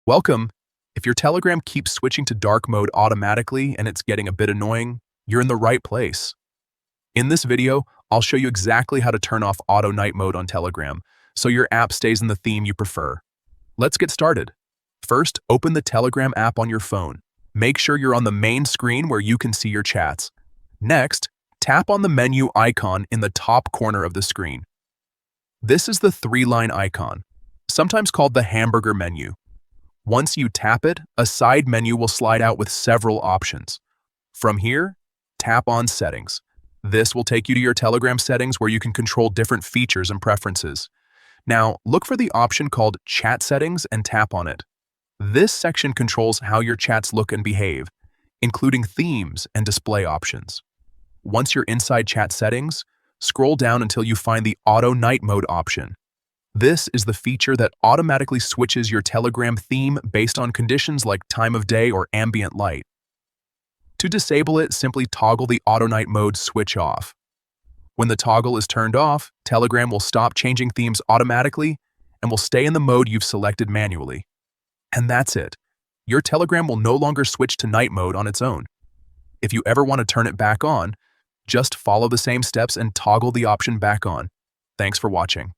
Welcome. If your Telegram keeps switching to dark mode automatically and it's getting a bit annoying, you're in the right place. In this video, I'll show you exactly how to turn off auto night mode on Telegram so your app stays in the theme you prefer. Let's get started. First, open the Telegram app on your phone. Make sure you're on the main screen where you can see your chats. Next, tap on the menu icon in the top corner of the screen. This is the three-line icon, sometimes called the hamburger menu. Once you tap it, a side menu will slide out with several options. From here, tap on Settings. This will take you to your Telegram settings where you can control different features and preferences. Now, look for the option called Chat Settings and tap on it. This section controls how your chats look and behave, including themes and display options. Once you're inside chat settings, scroll down until you find the Auto Night Mode option. This is the feature that automatically switches your Telegram theme based on conditions like time of day or ambient light. To disable it, simply toggle the Auto Night Mode switch off. When the toggle is turned off, Telegram will stop changing themes automatically and will stay in the mode you've selected manually. And that's it. Your Telegram will no longer switch to night mode on its own. If you ever want to turn it back on, just follow the same steps and toggle the option back on. Thanks for watching.